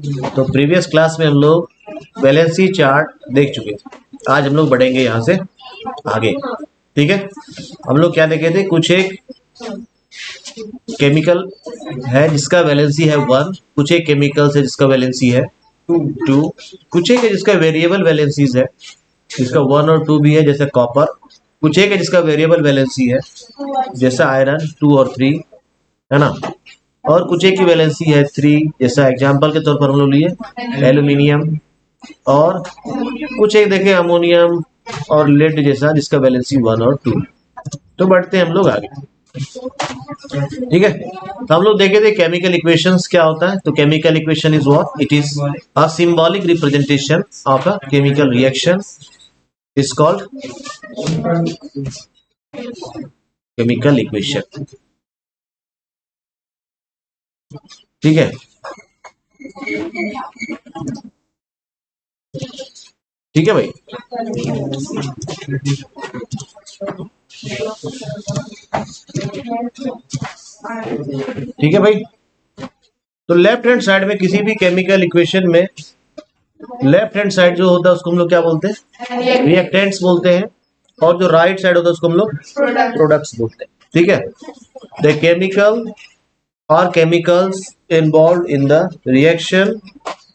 तो previous class में हम लोग वैलेंसी चार्ट देख चुके थे। आज हम लोग बढ़ेंगे यहाँ से आगे। ठीक है, हम लोग क्या देखे थे, कुछ एक केमिकल है जिसका वैलेंसी है 1, कुछ एक केमिकल्स है जिसका वैलेंसी है 2, कुछ एक है जिसका वेरिएबल वैलेंसीज है जिसका 1 और 2 भी है जैसे कॉपर, कुछ एक है जिसका वेरिएबल वैलेंसी है जैसा आयरन 2 और 3, है ना। और कुछ एक की वैलेंसी है 3, जैसा एग्जाम्पल के तौर पर हम लोग लिए एल्यूमिनियम। और कुछ एक देखे अमोनियम और लेड जैसा जिसका वैलेंसी 1 और 2। तो बढ़ते हैं हम लोग आगे। ठीक है, तो हम लोग देखे थे केमिकल इक्वेशंस क्या होता है। तो chemical equation is what, it is a symbolic representation of a chemical reaction is called chemical equation. ठीक है, ठीक है भाई। ठीक है भाई, तो लेफ्ट हैंड साइड में किसी भी केमिकल इक्वेशन में लेफ्ट हैंड साइड जो होता है उसको हम लोग क्या बोलते हैं, रिएक्टेंट्स बोलते हैं। और जो राइट साइड होता है उसको हम लोग प्रोडक्ट्स बोलते हैं। ठीक है, द केमिकल और chemicals involve in the reaction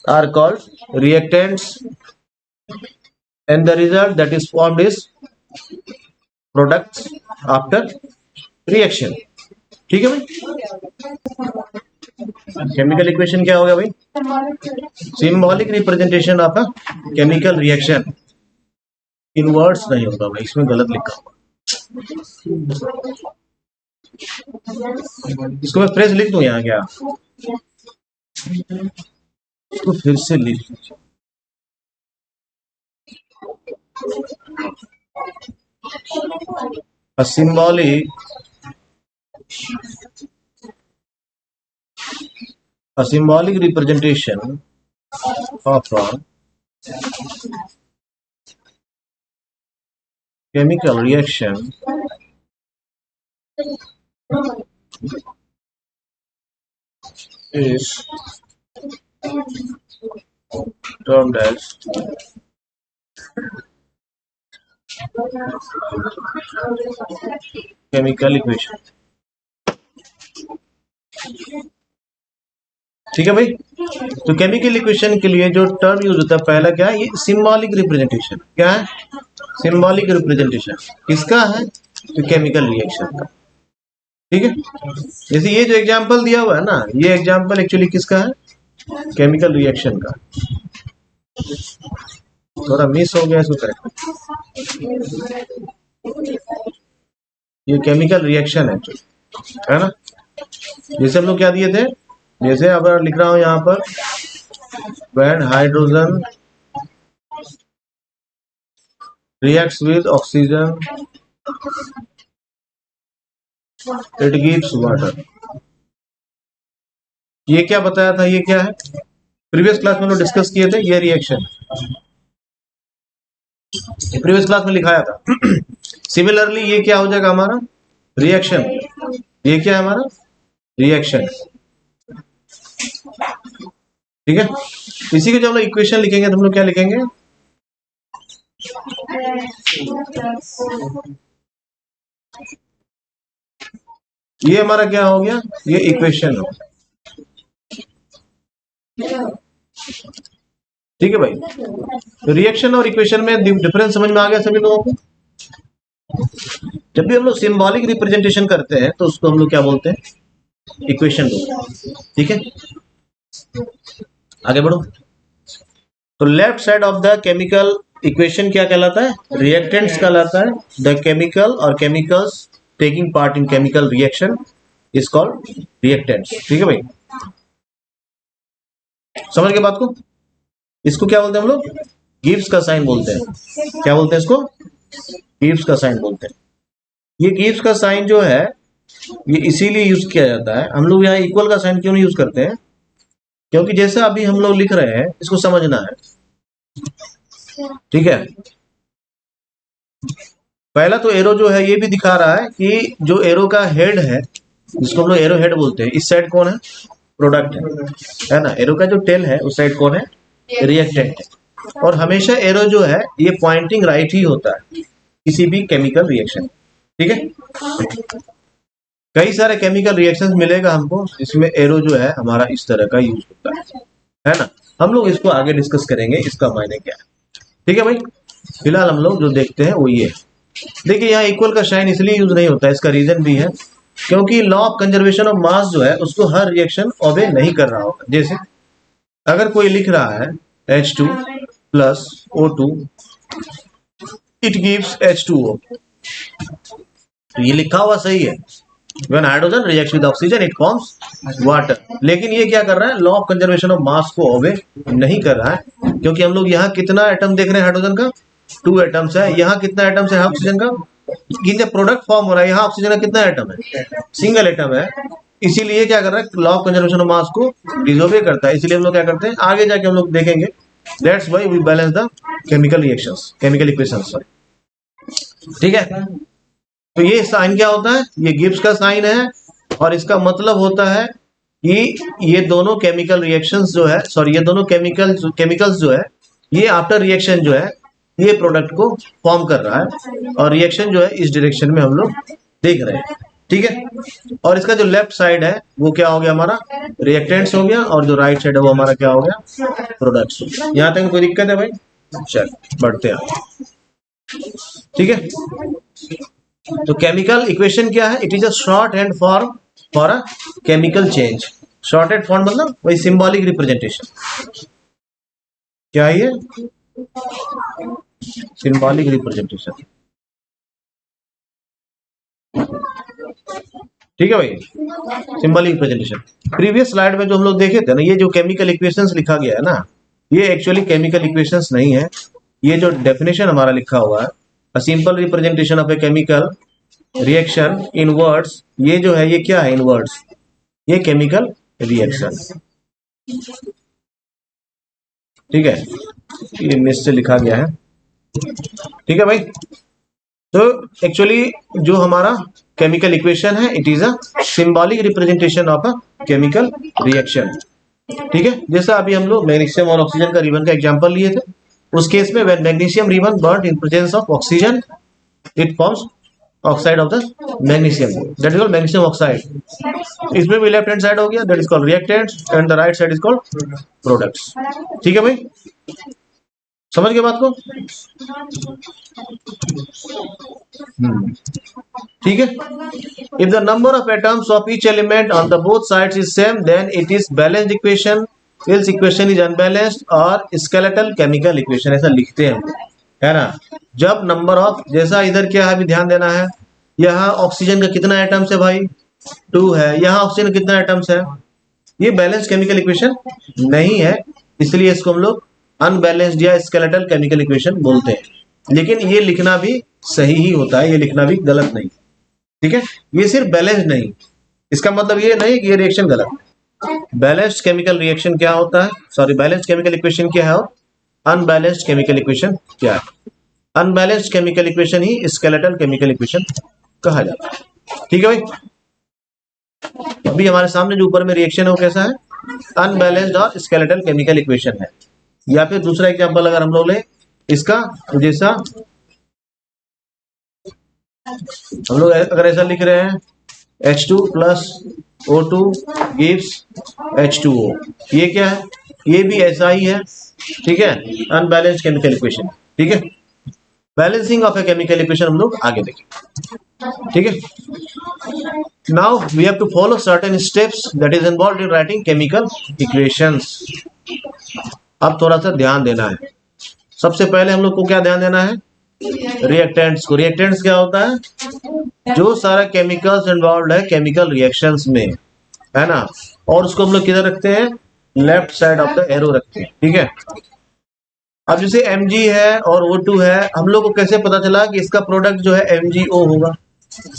are called reactants and the result that is formed is products after reaction। ठीक है भाई, केमिकल इक्वेशन क्या हो गया भाई, symbolic representation of a chemical reaction. In words नहीं होगा भाई, इसमें गलत लिखा होगा। इसको मैं फ्रेश लिख दूं यहाँ क्या, इसको फिर से लिख लीजिए। A symbolic representation of a chemical reaction is termed as chemical equation. ठीक है भाई, तो केमिकल इक्वेशन के लिए जो टर्म यूज होता है पहला क्या है, ये सिंबॉलिक रिप्रेजेंटेशन। क्या है, सिंबॉलिक रिप्रेजेंटेशन किसका है, तो केमिकल रिएक्शन का। ठीक है, जैसे ये जो एग्जांपल दिया हुआ है ना, ये एग्जांपल एक्चुअली किसका है, केमिकल रिएक्शन का। थोड़ा मिस हो गया इसको करेक्ट, ये केमिकल रिएक्शन है ना। जैसे हम लोग क्या दिए थे, जैसे अब लिख रहा हूं यहाँ पर, when hydrogen reacts with oxygen it gives water। ये क्या बताया था, ये क्या है, प्रीवियस क्लास में लोग डिस्कस किए थे, ये रिएक्शन प्रीवियस क्लास में लिखाया था। सिमिलरली ये क्या हो जाएगा हमारा, रिएक्शन। ये क्या है हमारा, रिएक्शन। ठीक है, इसी के जब हम लोग इक्वेशन लिखेंगे तो हम लोग क्या लिखेंगे, ये हमारा क्या हो गया, ये इक्वेशन हो। ठीक है भाई, तो रिएक्शन और इक्वेशन में डिफरेंस समझ में आ गया सभी लोगों को। जब भी हम लोग सिंबॉलिक रिप्रेजेंटेशन करते हैं तो उसको हम लोग क्या बोलते हैं, इक्वेशन बोलते हैं। ठीक है, आगे बढ़ो। तो left side of the chemical equation क्या कहलाता है, रिएक्टेंट्स कहलाता है। द केमिकल और chemicals taking part in chemical reaction is called reactants. ठीक है भाई, समझ गए बात को। इसको क्या बोलते हैं हम लोग, गिब्स का साइन बोलते हैं। क्या बोलते हैं इसको, गिब्स का साइन बोलते हैं। ये गिब्स का साइन जो है ये इसीलिए यूज किया जाता है। हम लोग यहाँ इक्वल का साइन क्यों नहीं यूज करते हैं, क्योंकि जैसे अभी हम लोग लिख रहे हैं इसको समझना है। ठीक है, पहला तो एरो जो है ये भी दिखा रहा है कि जो एरो का हेड है जिसको हम लोग एरो हेड बोलते हैं, इस साइड कौन है, प्रोडक्ट है ना। एरो का जो टेल है उस साइड कौन है, रिएक्टेंट है। और हमेशा एरो जो है ये पॉइंटिंग राइट ही होता है किसी भी केमिकल रिएक्शन, ठीक है। कई सारे केमिकल रिएक्शंस मिलेगा हमको इसमें एरो जो है हमारा इस तरह का यूज होता है ना। हम लोग इसको आगे डिस्कस करेंगे इसका मायने क्या है, ठीक है भाई। फिलहाल हम लोग जो देखते हैं वो ये है। देखिए यहाँ इक्वल का साइन इसलिए यूज नहीं होता है, इसका रीजन भी है, क्योंकि law of conservation of mass जो है उसको हर रिएक्शन ओबे नहीं कर रहा होगा। जैसे अगर कोई लिख रहा है H2 plus O2 it gives H2O, तो ये लिखा हुआ सही है, when hydrogen reacts with oxygen it forms water, लेकिन ये क्या कर रहा है, लॉ ऑफ कंजर्वेशन ऑफ मास को ओबे नहीं कर रहा है। क्योंकि हम लोग यहाँ कितना एटम देख रहे हैं हाइड्रोजन का, 2 एटम्स है। यहाँ कितना एटम्स है ऑक्सीजन का, ये जब प्रोडक्ट फॉर्म हो रहा है यहाँ ऑक्सीजन का कितना एटम है, सिंगल एटम है। इसीलिए क्या कर रहा है, लॉ ऑफ कंजर्वेशन ऑफ मास को डिसोबे करता है। इसलिए हम लोग क्या करते हैं, आगे जाके हम लोग देखेंगे, that's why we balance the chemical reactions, chemical equations, ठीक है। तो ये साइन क्या होता है, ये गिब्स का साइन है, और इसका मतलब होता है कि ये दोनों केमिकल रिएक्शंस जो है, सॉरी ये दोनों केमिकल्स जो है, ये आफ्टर रिएक्शन जो है ये प्रोडक्ट को फॉर्म कर रहा है, और रिएक्शन जो है इस डायरेक्शन में हम लोग देख रहे हैं, ठीक है। और इसका जो लेफ्ट साइड है वो क्या हो गया, हमारा रिएक्टेंट्स हो गया, और जो राइट साइड है वो हमारा क्या हो गया, प्रोडक्ट्स। यहाँ तक कोई दिक्कत है भाई, चल बढ़ते हैं, ठीक है। तो केमिकल इक्वेशन क्या है, it is a short hand form for a chemical change. Short hand form मतलब वही सिंबॉलिक रिप्रेजेंटेशन, क्या है ये, सिंबॉलिक रिप्रेजेंटेशन, ठीक है भाई, सिंबॉलिक रिप्रेजेंटेशन। प्रीवियस स्लाइड में जो हम लोग देखे थे ना, ये जो केमिकल इक्वेशंस लिखा गया है ना, ये एक्चुअली केमिकल इक्वेशंस नहीं है। ये जो डेफिनेशन हमारा लिखा हुआ है, a simple representation of a chemical reaction in words, ये जो है ये क्या है इन वर्ड्स, ये केमिकल रिएक्शन, ठीक है। ये मिस से लिखा गया है, ठीक है भाई। तो एक्चुअली जो हमारा केमिकल इक्वेशन है, it is a symbolic representation of a chemical reaction, ठीक है। जैसा अभी हम लोग मैग्नीशियम और ऑक्सीजन का रिबन का एग्जांपल लिए थे, उस केस में when magnesium ribbon burned in presence of oxygen it forms oxide of the magnesium, that is called magnesium oxide. इसमें भी लेफ्ट हैंड साइड हो गया, that is called reactants, and the right side is called products, ठीक है भाई, समझ गए बात को, ठीक है। If the number of atoms of each element on the both sides is same then it is balanced equation, इस इक्वेशन इज अनबैलेंस्ड और स्केलेटल केमिकल इक्वेशन, ऐसा लिखते हैं, है ना। जब नंबर ऑफ, जैसा इधर क्या है, अभी ध्यान देना है, यहाँ ऑक्सीजन का कितना एटम्स है भाई, 2 है, यहाँ ऑक्सीजन का कितना एटम्स है, ये बैलेंस्ड केमिकल इक्वेशन नहीं है, इसलिए इसको हम लोग अनबैलेंस्ड या स्केलेटल केमिकल इक्वेशन बोलते हैं। लेकिन ये लिखना भी सही ही होता है, ये लिखना भी गलत नहीं, ठीक है। ये सिर्फ बैलेंस्ड नहीं, इसका मतलब ये नहीं कि ये रिएक्शन गलत है। बैलेंस्ड केमिकल रिएक्शन क्या होता है, सॉरी बैलेंस्ड केमिकल इक्वेशन क्या है, और अनबैलेंस्ड केमिकल इक्वेशन क्या है। अनबैलेंस्ड केमिकल इक्वेशन ही स्केलेटल केमिकल इक्वेशन कहा जाता है, ठीक है भाई। अभी हमारे सामने जो ऊपर में रिएक्शन है वो कैसा है, अनबैलेंस्ड और स्केलेटल केमिकल इक्वेशन है। या फिर दूसरा एग्जांपल अगर हम लोग ले इसका, जैसा हम लोग अगर ऐसा लिख रहे हैं H2 plus O2 gives H2O, ये क्या है, ये भी ऐसा ही है, ठीक है, अनबैलेंस्ड केमिकल इक्वेशन, ठीक है। Balancing of a chemical equation हम लोग आगे देखेंगे, ठीक है। Now we have to follow certain steps that is involved in writing chemical equations. अब थोड़ा सा ध्यान देना है, सबसे पहले हम लोग को क्या ध्यान देना है, रिएक्टेंट्स को। रिएक्टेंट्स क्या होता है, जो सारा केमिकल्स इन्वॉल्व है केमिकल रिएक्शंस में, है ना, और उसको हम लोग किधर रखते हैं, left side of the arrow रखते हैं, ठीक है। अब जैसे Mg है और O2 है, हम लोग को कैसे पता चला कि इसका प्रोडक्ट जो है MgO होगा,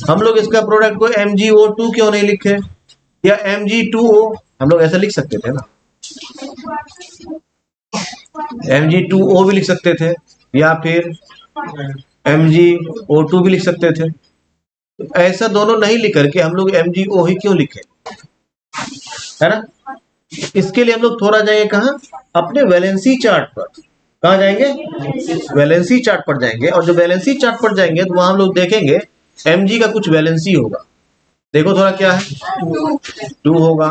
हम लोग इसका प्रोडक्ट को MgO2 क्यों नहीं लिखे, या Mg2O, हम लोग ऐसा लिख सकते थे ना, Mg2O भी लिख सकते थे, या फिर MgO2 भी लिख सकते थे। तो ऐसा दोनों नहीं लिख करके हम लोग MgO ही क्यों लिखे, है ना। इसके लिए हम लोग थोड़ा जाएंगे कहाँ, अपने वैलेंसी चार्ट पर। कहाँ जाएंगे, वैलेंसी चार्ट पर जाएंगे, और जो वैलेंसी चार्ट पर जाएंगे तो वहां हम लोग देखेंगे Mg का कुछ वैलेंसी होगा। देखो थोड़ा क्या है, 2 होगा,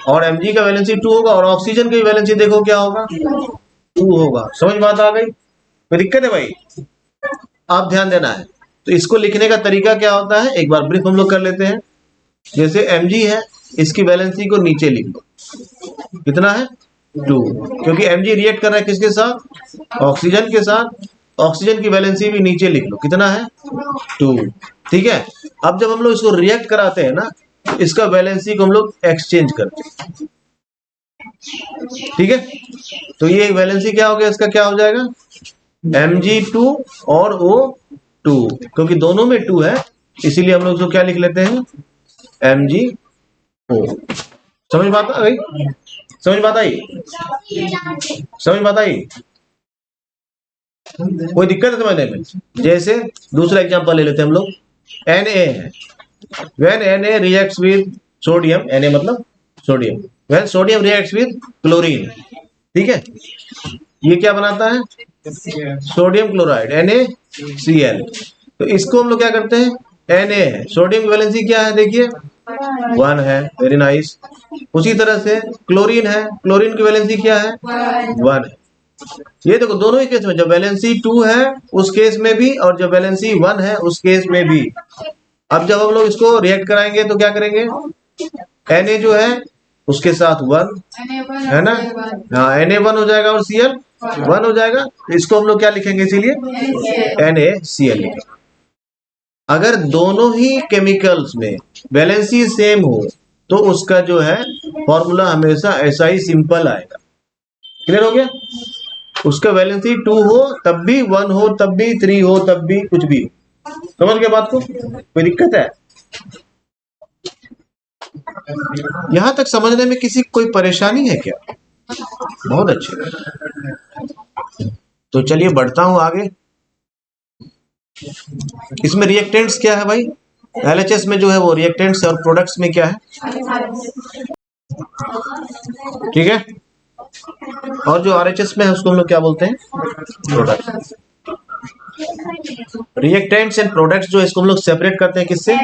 और Mg का वैलेंसी 2 होगा, और ऑक्सीजन की वैलेंसी देखो क्या होगा, 2 होगा। समझ बात आ गई, कोई दिक्कत है भाई? आप ध्यान देना है। तो इसको लिखने का तरीका क्या होता है, एक बार ब्रीफ हम लोग कर लेते हैं। जैसे Mg है, इसकी वैलेंसी को नीचे लिख लो, कितना है, 2, क्योंकि Mg रिएक्ट कर रहा है किसके साथ, ऑक्सीजन के साथ। ऑक्सीजन की वैलेंसी भी नीचे लिख लो, कितना है, 2। ठीक है। अब जब हम लोग इसको रिएक्ट कराते हैं ना, इसका वैलेंसी को हम लोग एक्सचेंज करते हैं। ठीक है, तो ये वैलेंसी क्या हो गया, इसका क्या हो जाएगा, Mg2 और O2, क्योंकि दोनों में 2 है, इसीलिए हम लोग इसको क्या लिख लेते हैं, MgO। समझ बात आ गई, समझ बात आई, समझ बात आई, कोई दिक्कत है समझने में? जैसे दूसरा एग्जांपल ले लेते हैं हम लोग, Na है, when Na reacts with sodium, Na मतलब sodium, when sodium reacts with chlorine, ठीक है, ये क्या बनाता है, सोडियम क्लोराइड, NaCl। तो इसको हम लोग क्या करते हैं, Na है, सोडियम की वैलेंसी क्या है, देखिए 1 है, वेरी नाइस। उसी तरह से क्लोरीन है, क्लोरीन की वैलेंसी क्या है, 1 है। ये देखो दोनों ही केस में, जब वैलेंसी 2 है उस केस में भी, और जब वैलेंसी 1 है उस केस में भी। अब जब हम लोग इसको रिएक्ट कराएंगे तो क्या करेंगे, Na जो है उसके साथ 1 है ना, हाँ Na1 हो जाएगा और Cl 1 हो जाएगा। इसको हम लोग क्या लिखेंगे, इसीलिए NaCl लिखेंगे। अगर दोनों ही केमिकल्स में वैलेंसी सेम हो तो उसका जो है फॉर्मूला हमेशा ऐसा ही सिंपल आएगा। क्लियर हो गया, उसका वैलेंसी 2 हो तब भी, 1 हो तब भी, 3 हो तब भी, कुछ भी हो। समझ गए बात को, कोई दिक्कत है? यहां तक समझने में किसी कोई परेशानी है क्या? बहुत अच्छे, तो चलिए बढ़ता हूं आगे। इसमें रिएक्टेंट्स क्या है भाई, LHS में जो है वो रिएक्टेंट्स और प्रोडक्ट्स में क्या है, ठीक है, और जो RHS में है उसको हम लोग क्या बोलते हैं, प्रोडक्ट्स। रिएक्टेंट्स एंड प्रोडक्ट्स जो इसको हम लोग सेपरेट करते हैं किससे,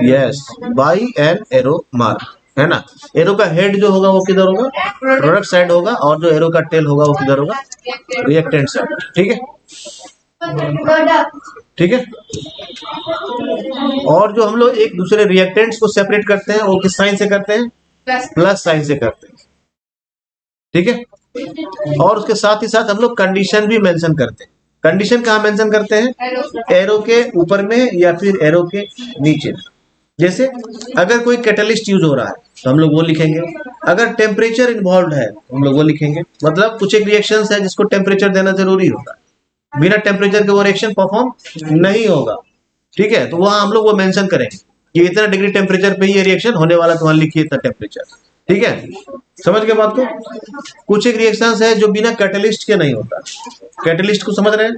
yes, by an arrow mark, है ना। एरो का हेड जो होगा वो किधर होगा, प्रोडक्ट साइड होगा, और जो एरो का टेल होगा वो किधर होगा, रिएक्टेंट साइड। ठीक है, ठीक है। और जो हम लोग एक दूसरे रिएक्टेंट्स को सेपरेट करते हैं वो किस साइन से करते हैं, प्लस साइन से करते हैं। ठीक है, और उसके साथ ही साथ हम लोग कंडीशन भी मेंशन करते हैं। कंडीशन कहाँ मेंशन करते हैं, एरो के ऊपर में या फिर एरो के नीचे। जैसे अगर कोई कैटलिस्ट यूज हो रहा है तो हम लोग वो लिखेंगे, अगर टेम्परेचर इन्वॉल्व है तो हम लोग वो लिखेंगे। मतलब कुछ एक रिएक्शंस है जिसको टेम्परेचर देना जरूरी होता है, बिना टेम्परेचर के वो रिएक्शन परफॉर्म नहीं होगा। ठीक है, तो वहां हम लोग वो मेंशन करेंगे कि इतना डिग्री टेम्परेचर पे ये रिएक्शन होने वाला, तो वहां लिखिए इतना टेम्परेचर। ठीक है, समझ गए बात को। कुछ एक रिएक्शंस है जो बिना कैटलिस्ट के नहीं होता। कैटलिस्ट को समझ रहे हैं,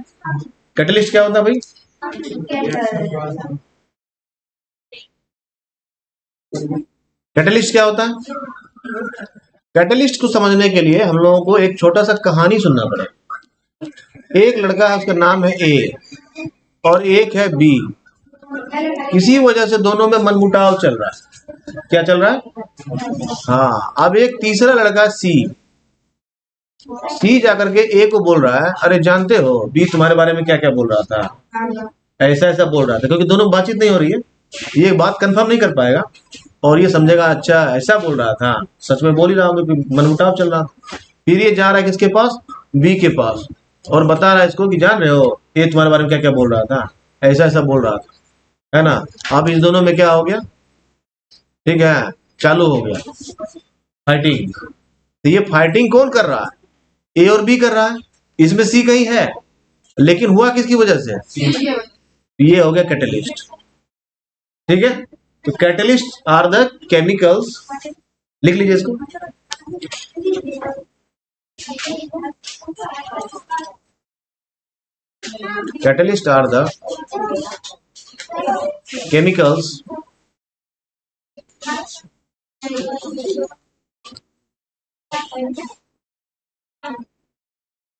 कैटलिस्ट क्या होता है भाई, कैटलिस्ट क्या होता है। कैटलिस्ट को समझने के लिए हम लोगों को एक छोटा सा कहानी सुनना पड़ेगा। एक लड़का है, उसका नाम है ए, और एक है बी। किसी वजह से दोनों में मनमुटाव चल रहा है। क्या चल रहा है, हाँ। अब एक तीसरा लड़का सी जाकर के ए को बोल रहा है, अरे जानते हो बी तुम्हारे बारे में क्या क्या बोल रहा था, ऐसा ऐसा बोल रहा था। क्योंकि दोनों बातचीत नहीं हो रही है, ये बात कंफर्म नहीं कर पाएगा, और ये समझेगा अच्छा ऐसा बोल रहा था, सच में बोल ही रहा हूँ, क्योंकि मनमुटाव चल रहा। फिर ये जा रहा है किसके पास, बी के पास, और बता रहा है इसको कि जान रहे हो ये तुम्हारे बारे में क्या क्या बोल रहा था, ऐसा ऐसा बोल रहा था, है ना। अब इस दोनों में क्या हो गया, ठीक है, चालू हो गया फाइटिंग। तो ये फाइटिंग कौन कर रहा है, ए और बी कर रहा है। इसमें सी कहीं है, लेकिन हुआ किसकी वजह से, ये हो गया कैटलिस्ट। ठीक है, तो कैटलिस्ट आर द केमिकल्स, लिख लीजिए इसको, catalyst are the chemicals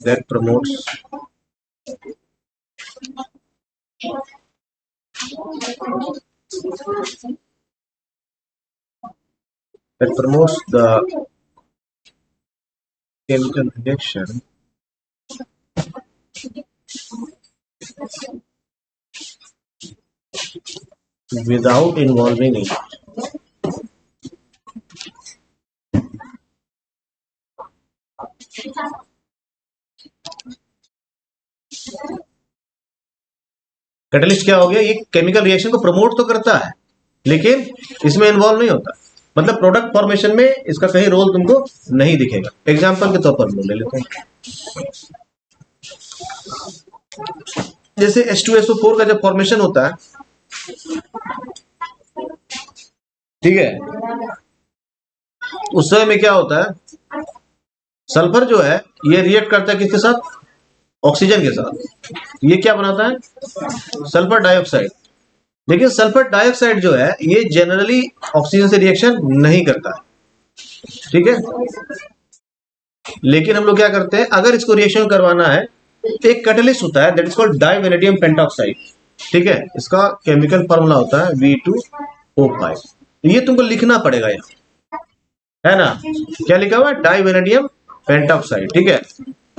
that promotes the chemical reaction without involving it. Catalyst क्या हो गया? ये केमिकल रिएक्शन को प्रमोट तो करता है लेकिन इसमें इन्वॉल्व नहीं होता, मतलब प्रोडक्ट फॉर्मेशन में इसका कहीं रोल तुमको नहीं दिखेगा। एग्जांपल के तौर पर हम ले लेते हैं, जैसे H2SO4 का जब फॉर्मेशन होता है, ठीक है, उस समय में क्या होता है, सल्फर जो है ये रिएक्ट करता है किसके साथ? ऑक्सीजन के साथ। ये क्या बनाता है? Sulphur dioxide. लेकिन सल्फर डाइऑक्साइड जो है ये जनरली ऑक्सीजन से रिएक्शन नहीं करता है, ठीक है। लेकिन हम लोग क्या करते हैं, अगर इसको रिएक्शन करवाना है, एक कैटलिस्ट होता है दैट इज कॉल्ड डाइवेनेडियम पेंटॉक्साइड, ठीक है। इसका केमिकल फॉर्मूला होता है V2O5। ये तुमको लिखना पड़ेगा यहाँ, है ना। क्या लिखा हुआ है? डाइवेनेडियम पेंटॉक्साइड, ठीक है।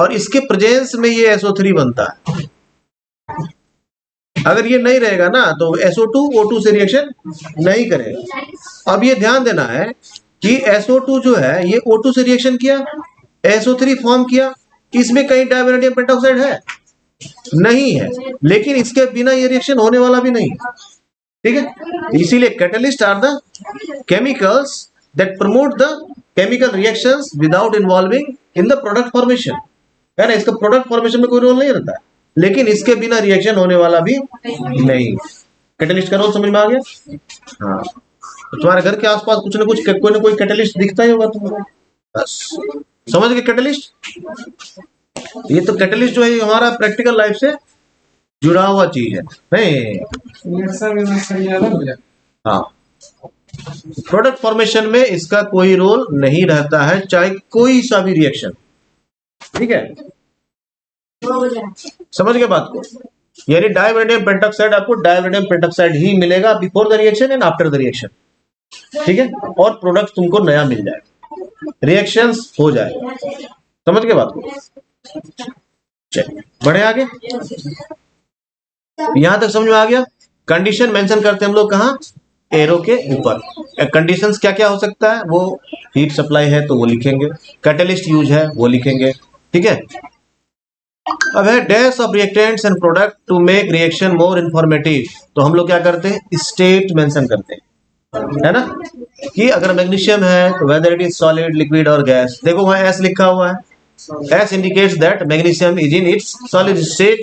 और इसके प्रेजेंस में ये SO3 बनता है। अगर ये नहीं रहेगा ना तो SO2 O2 से रिएक्शन नहीं करेगा। अब ये ध्यान देना है कि SO2 जो है ये O2 से रिएक्शन किया, SO3 फॉर्म किया, इसमें कहीं डाइवेनेडियम पेंटॉक्साइड है? नहीं है, लेकिन इसके बिना ये रिएक्शन होने वाला भी नहीं, ठीक है। इसीलिए catalyst are the chemicals that promote the chemical reactions without involving in the product formation, है ना। इसका प्रोडक्ट फॉर्मेशन में कोई रोल नहीं रहता है, लेकिन इसके बिना रिएक्शन होने वाला भी नहीं। कैटलिस्ट का रोल समझ में आ गया? हाँ, तो तुम्हारे घर के आसपास कुछ ना कुछ कोई ना कोई कैटलिस्ट दिखता ही होगा तुमको, बस समझ गए कैटलिस्ट। ये तो कैटलिस्ट जो है हमारा प्रैक्टिकल लाइफ से जुड़ा हुआ चीज है, नहीं? हाँ, प्रोडक्ट फॉर्मेशन में इसका कोई रोल नहीं रहता है, चाहे कोई सा भी रिएक्शन, ठीक है। समझ गए बात को? यानी डाइवेनेडियम पेंटॉक्साइड आपको डाइवेनेडियम पेंटॉक्साइड ही मिलेगा before the reaction and after the reaction, ठीक है। और प्रोडक्ट तुमको नया मिल जाएगा, रिएक्शंस हो जाएगा। समझ गए बात को? चलिए बढ़े आगे। यहां तक समझ में आ गया? कंडीशन मेंशन करते हैं हम लोग कहाँ? एरो के ऊपर। कंडीशंस क्या क्या हो सकता है? वो हीट सप्लाई है तो वो लिखेंगे, कैटलिस्ट यूज है वो लिखेंगे, ठीक है। अब है dash of reactants and product to make reaction more informative, तो हम लोग क्या करते हैं? स्टेट मेंशन करते हैं, है ना, कि अगर मैग्नीशियम है तो whether it is solid, liquid और गैस। देखो वहां एस लिखा हुआ है, S indicates that magnesium is in its solid state.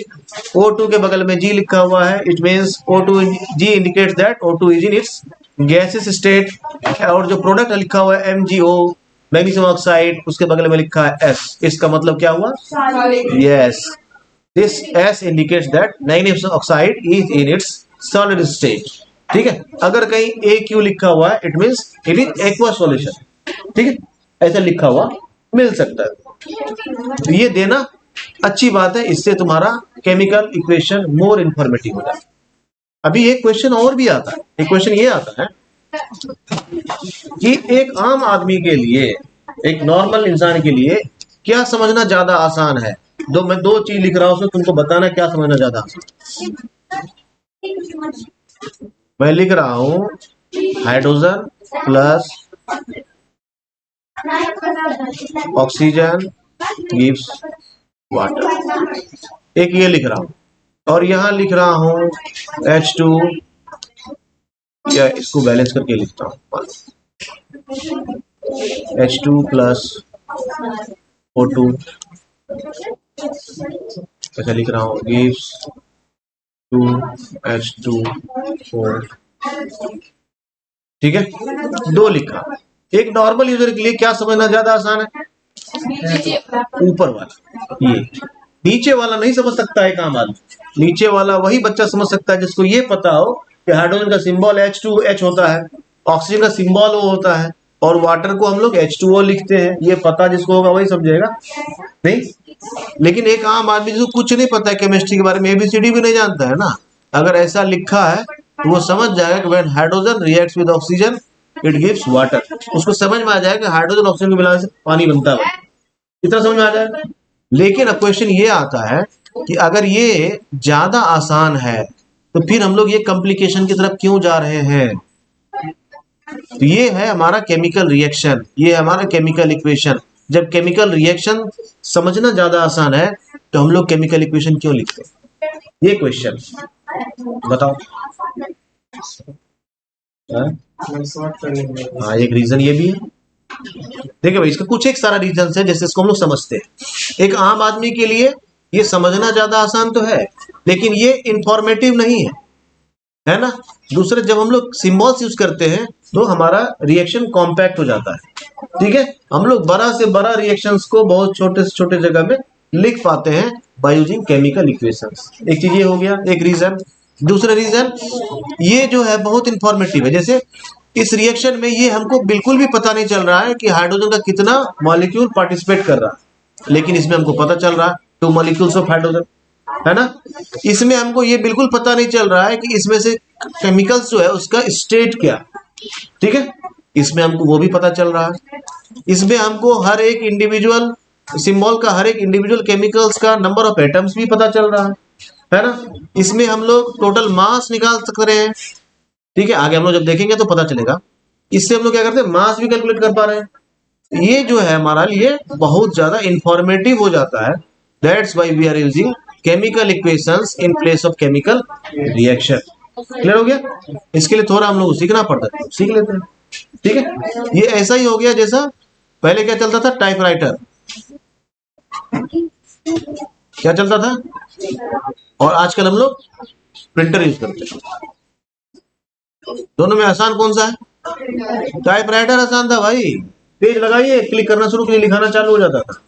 O2 के बगल में G लिखा हुआ है, it means O2 G indicates that O2 is in its gaseous state. और जो प्रोडक्ट लिखा हुआ है MgO मैग्नीशियम ऑक्साइड, उसके बगल में लिखा है S, इसका मतलब क्या हुआ? Yes, this S indicates that magnesium oxide is in its solid state, ठीक है। अगर कहीं AQ लिखा हुआ है it means it is aqua solution, ठीक है, ऐसा लिखा हुआ मिल सकता है। तो ये देना अच्छी बात है, इससे तुम्हारा केमिकल इक्वेशन मोर इंफॉर्मेटिव हो जाता है। अभी एक क्वेश्चन और भी आता है, एक क्वेश्चन ये आता है कि एक आम आदमी के लिए, एक नॉर्मल इंसान के लिए क्या समझना ज्यादा आसान है? मैं दो चीज लिख रहा हूं, उसमें तुमको बताना क्या समझना ज्यादा आसान। मैं लिख रहा हूं hydrogen plus oxygen gives water, एक ये लिख रहा हूं, और यहां लिख रहा हूं H2, या इसको बैलेंस करके लिखता हूं H2 प्लस O2, ऐसा लिख रहा हूं गिव्स 2H2O, ठीक है। दो लिखा। एक नॉर्मल यूजर के लिए क्या समझना ज्यादा आसान है? ऊपर वाला, ये नीचे वाला नहीं समझ सकता है काम आदमी। नीचे वाला वही बच्चा समझ सकता है जिसको ये पता हो कि हाइड्रोजन का सिंबल H2H होता है, ऑक्सीजन का सिंबल O होता है, और वाटर को हम लोग H2O लिखते हैं। ये पता जिसको होगा वही समझेगा, नहीं? लेकिन एक आम आदमी जिसको कुछ नहीं पता है केमिस्ट्री के बारे में, ABCD भी नहीं जानता है ना, अगर ऐसा लिखा है तो वो समझ जाएगा कि when hydrogen reacts with oxygen it gives water. उसको समझ में आ जाएगा कि हाइड्रोजन ऑक्सीजन को मिलाने से पानी बनता है, इतना समझ में आ जाएगा। लेकिन अब क्वेश्चन ये आता है कि अगर ये ज्यादा आसान है तो फिर हम लोग ये कॉम्प्लिकेशन की तरफ क्यों जा रहे हैं? तो ये है हमारा केमिकल रिएक्शन, ये है हमारा केमिकल इक्वेशन। जब केमिकल रिएक्शन समझना ज्यादा आसान है तो हम लोग केमिकल इक्वेशन क्यों लिखते हैं? ये क्वेश्चन बताओ। हाँ, एक रीजन ये भी है। देखिए भाई, इसका कुछ एक सारा रीजन है जैसे इसको हम लोग समझते हैं। एक आम आदमी के लिए ये समझना ज्यादा आसान तो है, लेकिन ये इंफॉर्मेटिव नहीं है ना। दूसरे, जब हम लोग सिंबल्स यूज करते हैं तो हमारा रिएक्शन कॉम्पैक्ट हो जाता है, ठीक है। हम लोग बड़ा से बड़ा रिएक्शंस को बहुत छोटे से छोटे जगह में लिख पाते हैं बाय यूजिंग केमिकल इक्वेशंस। एक चीज ये हो गया, एक रीजन। दूसरा रीजन ये जो है बहुत इंफॉर्मेटिव है। जैसे इस रिएक्शन में ये हमको बिल्कुल भी पता नहीं चल रहा है कि हाइड्रोजन का कितना मॉलिक्यूल पार्टिसिपेट कर रहा है, लेकिन इसमें हमको पता चल रहा है 2 मॉलिक्यूल्स ऑफ हाइड्रोजन, है ना। इसमें हमको ये बिल्कुल पता नहीं चल रहा है कि इसमें से केमिकल्स जो है उसका स्टेट क्या, ठीक है। इसमें हमको वो भी पता चल रहा है। इसमें हमको हर एक इंडिविजुअल सिंबल का, हर एक इंडिविजुअल केमिकल्स का नंबर ऑफ एटम्स भी पता चल रहा है ना। इसमें हम लोग टोटल मास निकाल सकते रहे हैं, ठीक है। आगे हम लोग जब देखेंगे तो पता चलेगा। इससे हम लोग क्या करते हैं, मास भी कैलकुलेट कर पा रहे हैं। ये जो है हमारा लिए बहुत ज्यादा इंफॉर्मेटिव हो जाता है। That's why we are using chemical equations in place of chemical reaction. Clear हो गया? इसके लिए थोड़ा हम लोग सीखना पड़ता है, सीख लेते हैं, ठीक है। ये ऐसा ही हो गया जैसा पहले क्या चलता था, टाइपराइटर क्या चलता था, और आजकल हम लोग प्रिंटर यूज करते हैं। दोनों में आसान कौन सा है? टाइपराइटर आसान था भाई, पेज लगाइए, क्लिक करना शुरू कीजिए, लिखाना चालू हो जाता था।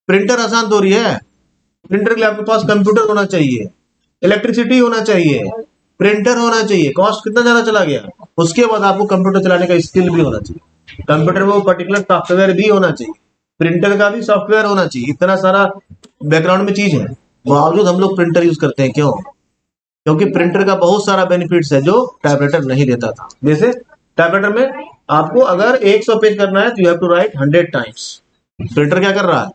प्रिंटर आसान तो रही है। प्रिंटर के लिए आपके पास कंप्यूटर होना चाहिए, इलेक्ट्रिसिटी होना चाहिए, प्रिंटर होना चाहिए। कॉस्ट कितना ज्यादा चला गया। उसके बाद आपको कंप्यूटर चलाने का स्किल भी होना चाहिए, कंप्यूटर में वो पर्टिकुलर सॉफ्टवेयर भी होना चाहिए, प्रिंटर का भी सॉफ्टवेयर होना चाहिए। इतना सारा बैकग्राउंड में चीज है, बावजूद हम लोग प्रिंटर यूज करते हैं। क्यों? क्योंकि प्रिंटर का बहुत सारा बेनिफिट्स है जो टाइपराइटर नहीं देता था। जैसे टाइपराइटर में आपको अगर 100 पेज करना है तो you have to write 100 times. Printer क्या कर रहा है,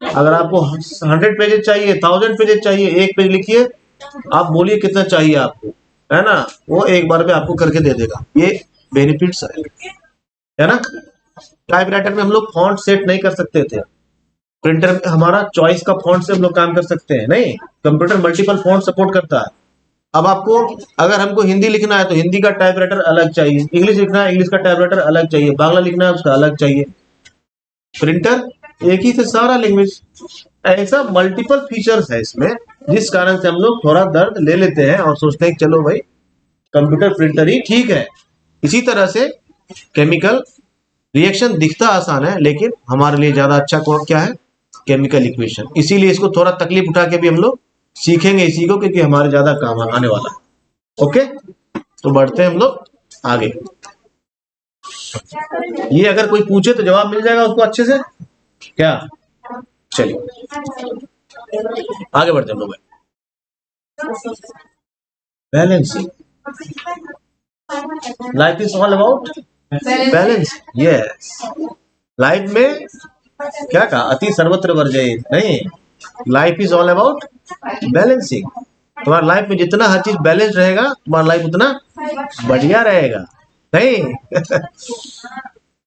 अगर आपको 100 पेजेस चाहिए, 1000 पेजेस चाहिए, एक पेज लिखिए, आप बोलिए कितना चाहिए आपको, है ना, वो एक बार में आपको करके दे देगा। ये बेनिफिट्स है ना। टाइपराइटर में हम लोग फॉन्ट सेट नहीं कर सकते थे, प्रिंटर में हमारा चॉइस का फॉन्ट से हम लोग काम कर सकते हैं। नहीं, कंप्यूटर मल्टीपल फॉन्ट सपोर्ट करता है। अब आपको अगर हमको हिंदी लिखना है तो हिंदी का टाइपराइटर अलग चाहिए, इंग्लिश लिखना है इंग्लिश का टाइपराइटर अलग चाहिए, बांग्ला लिखना है उसका अलग चाहिए। प्रिंटर एक ही से सारा लैंग्वेज। ऐसा मल्टीपल फीचर्स है इसमें, जिस कारण से हम लोग थोड़ा दर्द ले लेते हैं और सोचते हैं चलो भाई कंप्यूटर प्रिंटर ही ठीक है। इसी तरह से केमिकल रिएक्शन दिखता आसान है, लेकिन हमारे लिए ज्यादा अच्छा क्या है, केमिकल इक्वेशन। इसीलिए इसको थोड़ा तकलीफ उठा के भी हम लोग सीखेंगे इसी को, क्योंकि हमारे ज्यादा काम आने वाला है। ओके, तो बढ़ते हैं हम लोग आगे। ये अगर कोई पूछे तो जवाब मिल जाएगा उसको अच्छे से क्या? चलिए आगे बढ़ते हैं हम लोग। Balancing, life is all about balance. Yes, life में क्या कहा, अति सर्वत्र वर्जयेत नहीं, life is all about balancing. तुम्हारा लाइफ में जितना हर चीज बैलेंस रहेगा, तुम्हारा लाइफ उतना बढ़िया रहेगा, नहीं?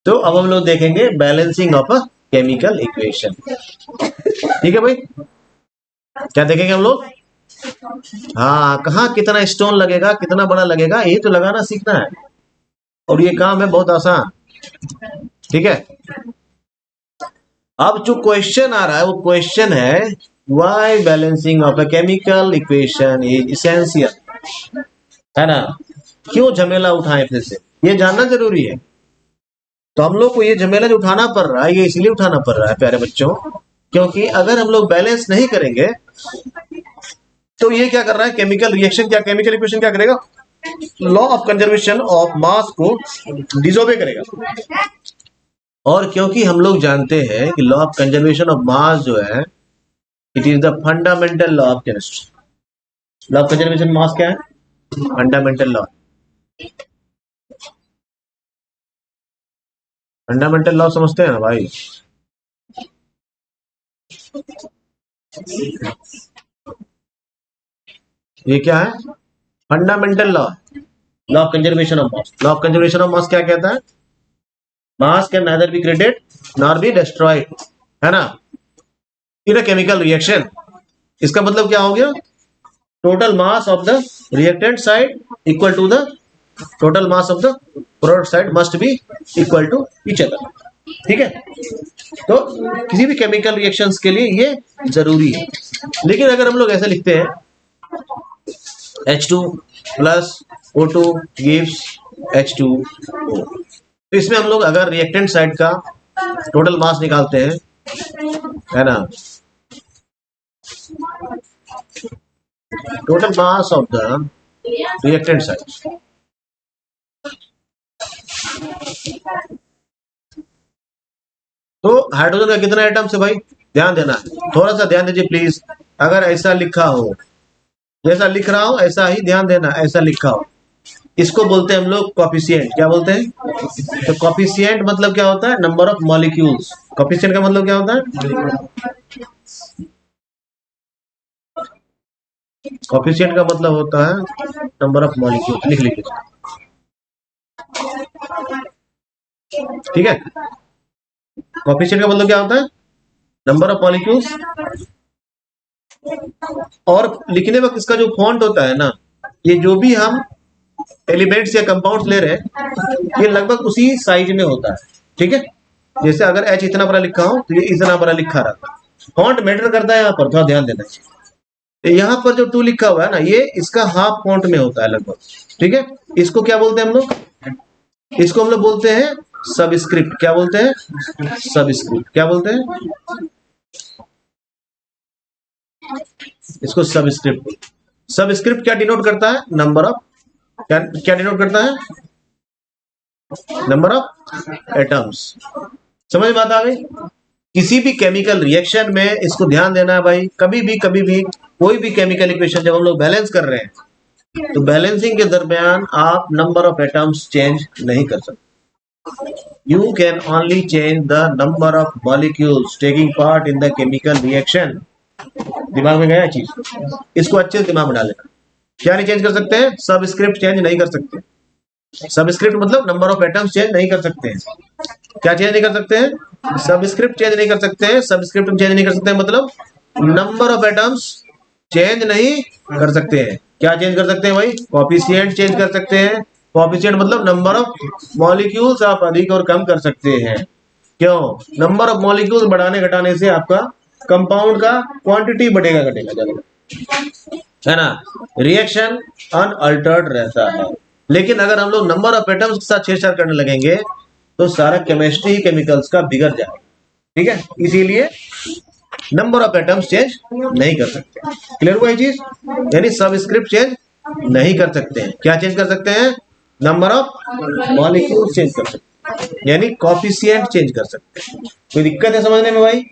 तो अब हम लोग देखेंगे balancing of a chemical equation. ठीक है भाई, क्या देखेंगे हम लोग? हाँ, कहाँ कितना स्टोन लगेगा, कितना बड़ा लगेगा, ये तो लगाना सीखना है, और ये काम है बहुत आसान। ठीक है, अब जो क्वेश्चन आ रहा है वो क्वेश्चन है why balancing of a chemical equation is essential, है ना। क्यों झमेला उठाएं, फिर से ये जानना जरूरी है। तो हम लोग को ये झमेला जो उठाना पड़ रहा है, ये इसलिए उठाना पड़ रहा है प्यारे बच्चों, क्योंकि अगर हम लोग बैलेंस नहीं करेंगे तो ये क्या कर रहा है, केमिकल रिएक्शन क्या, केमिकल इक्वेशन क्या करेगा, लॉ ऑफ कंजर्वेशन ऑफ मास को डिसोबे करेगा। और क्योंकि हम लोग जानते हैं कि law of conservation of mass जो है, it is the fundamental law of chemistry. Law of conservation mass क्या है? Fundamental law. फंडामेंटल लॉ समझते हैं ना भाई? ये क्या है? Fundamental law, law of conservation of mass. Law of conservation of mass क्या कहता है? Mass can neither be created nor be destroyed, है ना, इन अ केमिकल रिएक्शन। इसका मतलब क्या हो गया? Total mass of the reactant side equal to the total mass of the product side must be equal to each other. ठीक है, तो किसी भी केमिकल रिएक्शंस के लिए ये जरूरी है। लेकिन अगर हम लोग ऐसा लिखते हैं H2 plus O2 gives H2O, तो इसमें हम लोग अगर रिएक्टेंट साइड का टोटल मास निकालते हैं, है ना, total mass of the reactant side, तो हाइड्रोजन का कितना एटम्स है भाई? ध्यान देना है, थोड़ा सा ध्यान दीजिए प्लीज। अगर ऐसा लिखा हो, जैसा लिख रहा हूं ऐसा ही ध्यान देना, ऐसा लिखा हो, इसको बोलते हैं हम लोग कॉफिशिएंट। क्या बोलते हैं? तो कॉफिशिएंट मतलब क्या होता है? Number of molecules. कॉफिशिएंट का मतलब क्या होता है? कॉफिशिएंट का मतलब होता है नंबर ऑफ मॉलिक्यूल्स। लिख लीजिए, ठीक है। कॉफिशिएंट का मतलब क्या होता है? Number of molecules. और लिखने वक्त इसका जो फॉन्ट होता है ना, ये जो भी हम एलिमेंट्स या कंपाउंड्स ले रहे हैं, ये लगभग उसी साइज में होता है। ठीक है, जैसे अगर H इतना बड़ा लिखा हो तो ये इतना बड़ा लिखा रहता है। फॉन्ट मैटर करता है, यहाँ पर थोड़ा ध्यान देना चाहिए। तो यहाँ पर जो 2 लिखा हुआ है ना, ये इसका हाफ फॉन्ट में होता है लगभग। ठीक है, इसको क्या बोलते हैं हम लोग? इसको हम लोग बोलते हैं सबस्क्रिप्ट। क्या बोलते हैं? सबस्क्रिप्ट। क्या बोलते हैं? इसको सबस्क्रिप्ट। सबस्क्रिप्ट क्या डिनोट करता है? नंबर ऑफ, क्या डिनोट करता है? Number of atoms. समझ में बात आ गई? किसी भी केमिकल रिएक्शन में इसको ध्यान देना है भाई। कभी भी कोई भी केमिकल इक्वेशन जब हम लोग बैलेंस कर रहे हैं, तो बैलेंसिंग के दरमियान आप नंबर ऑफ एटम्स चेंज नहीं कर सकते। You can only change the number of molecules taking part in the chemical reaction. दिमाग में गया चीज? इसको अच्छे से दिमाग में डालेगा। क्या नहीं चेंज कर सकते हैं? सबस्क्रिप्ट चेंज नहीं कर सकते। सबस्क्रिप्ट मतलब नंबर ऑफ एटम्स चेंज नहीं कर सकते हैं। क्या चेंज नहीं कर सकते हैं? सबस्क्रिप्ट चेंज नहीं कर सकते हैं। सबस्क्रिप्ट चेंज नहीं कर सकते हैं मतलब नंबर ऑफ एटम्स चेंज नहीं कर सकते हैं। क्या चेंज कर सकते हैं भाई? कॉफिशिएंट चेंज कर सकते हैं। कॉफिशिएंट मतलब नंबर ऑफ मॉलिक्यूल्स आप अधिक और कम कर सकते हैं। क्यों? नंबर ऑफ मॉलिक्यूल्स बढ़ाने घटाने से आपका कंपाउंड का क्वांटिटी बढ़ेगा घटेगा ज्यादा, है ना। रिएक्शन अनअल्टर्ड रहता है। लेकिन अगर हम लोग नंबर ऑफ एटम्स के साथ छेड़छाड़ करने लगेंगे तो सारा केमिस्ट्री केमिकल्स का बिगड़ जाएगा। ठीक है, इसीलिए नंबर ऑफ एटम्स चेंज नहीं कर सकते। क्लियर हुआ ये चीज? यानी सबस्क्रिप्ट चेंज नहीं कर सकते हैं। क्या चेंज कर सकते हैं? नंबर ऑफ मॉलिक्यूल चेंज कर सकते हैं, यानी कॉफिशिएंट चेंज कर सकते हैं। कोई दिक्कत है समझने में भाई?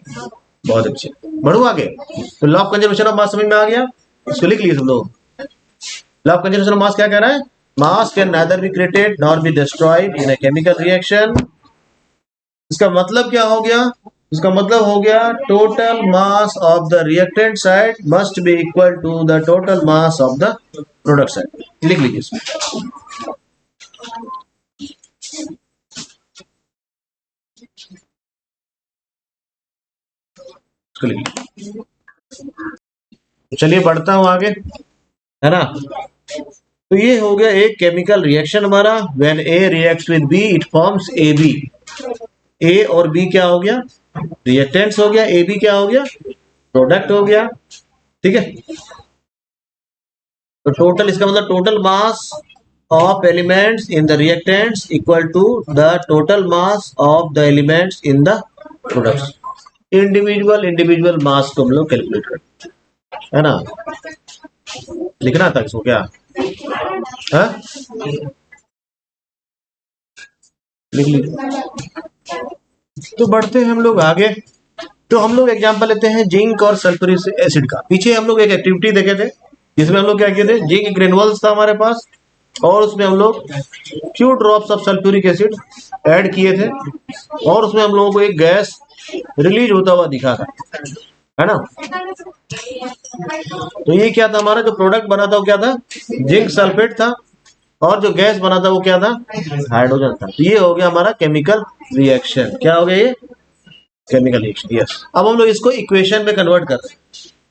बहुत अच्छे, बढ़ू आगे। तो law of conservation of mass समझ में आ गया? इसको लिख लिए सब लोग। Law of conservation of mass क्या कह रहा है? Mass can neither be created nor be destroyed in a chemical reaction. इसका मतलब क्या हो गया? इसका मतलब हो गया total mass of the reactant side must be equal to the total mass of the product side. लिख लीजिए इसमें। चलिए बढ़ता हूं आगे, है ना। तो ये हो गया एक केमिकल रिएक्शन हमारा। When A reacts with B it forms A B. A और बी क्या हो गया? रिएक्टेंट्स हो गया। ए बी क्या हो गया? प्रोडक्ट हो गया। ठीक है, तो टोटल, इसका मतलब total mass of elements in the reactants equal to the total mass of the elements in the products. Individual mass को हम लोग कैलकुलेट करते हैं, है ना। लिखना था इसको क्या? है? लिख लीजिए। तो बढ़ते हैं हम लोग आगे। तो हम लोग एग्जांपल लेते हैं जिंक और सल्फ्यूरिक एसिड का। पीछे हम लोग एक एक्टिविटी देखे थे जिसमें हम लोग क्या किए थे, जिंक ग्रेनुअल्स था हमारे पास और उसमें हम लोग few drops of sulphuric acid add किए थे और उसमें हम लोगों को एक गैस रिलीज होता हुआ दिखा था, है ना। तो ये क्या था, हमारा जो प्रोडक्ट बना था वो क्या था, जिंक सल्फेट था और जो गैस बना था वो क्या था, हाइड्रोजन था। तो ये हो गया हमारा केमिकल रिएक्शन। क्या हो गया ये, केमिकल रिएक्शन। यस, अब हम लोग इसको इक्वेशन में कन्वर्ट कर रहे हैं।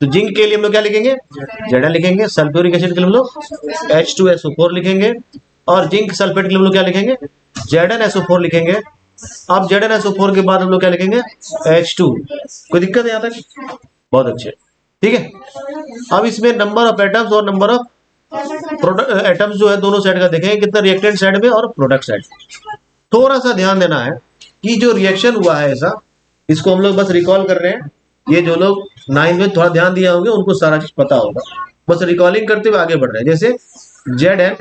तो जिंक के लिए हम लोग क्या लिखेंगे, Zn लिखेंगे। सल्फ्यूरिक एसिड के लिए हम लोग H2SO4 लिखेंगे और जिंक सल्फेट के लिए हम लोग क्या लिखेंगे, ZnSO4 लिखेंगे। अब ZnSO4 के बाद हम लोग क्या लिखेंगे, H2। कोई दिक्कत है यहाँ तक, बहुत अच्छे, ठीक है। अब इसमें नंबर ऑफ एटम्स और नंबर ऑफ प्रोडक्ट एटम्स जो है दोनों साइड का देखेंगे, कितना रिएक्टेंट साइड में और प्रोडक्ट साइड। थोड़ा सा ध्यान देना है कि जो रिएक्शन हुआ है ऐसा, इसको हम लोग बस रिकॉल कर रहे हैं। ये जो लोग 9 में थोड़ा ध्यान दिया होंगे उनको सारा चीज पता होगा, बस रिकॉलिंग करते हुए आगे बढ़ रहे हैं। जैसे Zn,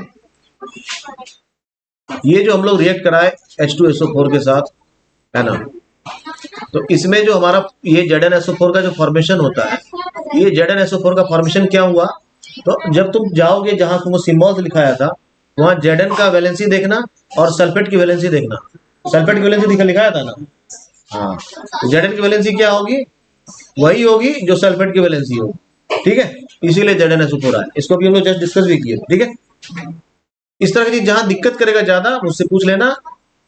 ये जो हम लोग रिएक्ट कराए H2SO4 के साथ, है ना। तो इसमें जो हमारा ये ZnSO4 का जो फॉर्मेशन होता है, ये ZnSO4 का फॉर्मेशन क्या हुआ, तो जब तुम जाओगे जहां तुमको सिंबल्स लिखाया था वहां Zn का वैलेंसी देखना और सल्फेट की वैलेंसी देखना। सल्फेट की वैलेंसी लिखाया था ना, हाँ। तो Zn की वैलेंसी क्या होगी, वही होगी जो सल्फेट की वैलेंसी होगी, ठीक है। इसीलिए ZnSO4 है। इसको भी हम लोग जस्ट डिस्कस भी किए, ठीक है। इस तरह की चीज जहां दिक्कत करेगा ज्यादा मुझसे पूछ लेना,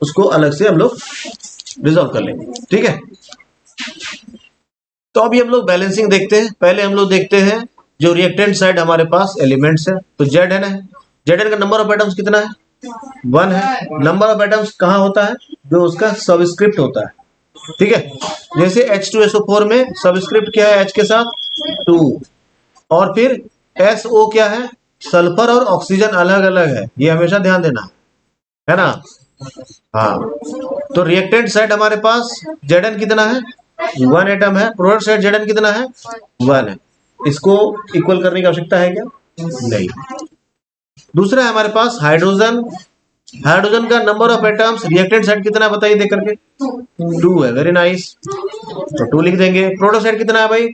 उसको अलग से हम लोग रिजॉल्व कर लेंगे, ठीक है। तो अभी हम लोग बैलेंसिंग देखते हैं। पहले हम लोग देखते हैं जो रिएक्टेंट साइड हमारे पास एलिमेंट्स है, तो Zn है। Zn का नंबर ऑफ एटम्स कितना है, 1 है। नंबर ऑफ एटम्स कहाँ होता है, जो उसका सबस्क्रिप्ट होता है, ठीक है। जैसे H2SO4 में सबस्क्रिप्ट क्या है, H के साथ 2, और फिर SO क्या है, सल्फर और ऑक्सीजन अलग अलग है, ये हमेशा ध्यान देना, है ना। हाँ, तो रिएक्टेंट साइड हमारे पास Zn कितना है, 1 एटम है। प्रोडक्ट साइड Zn कितना है, 1 है। इसको इक्वल करने की आवश्यकता है क्या, नहीं। दूसरा है हमारे पास हाइड्रोजन। हाइड्रोजन का number of atoms reactant side कितना है बताइए देख करके, 2 है। वेरी नाइस, तो 2 लिख देंगे। प्रोडक्ट साइड कितना है भाई,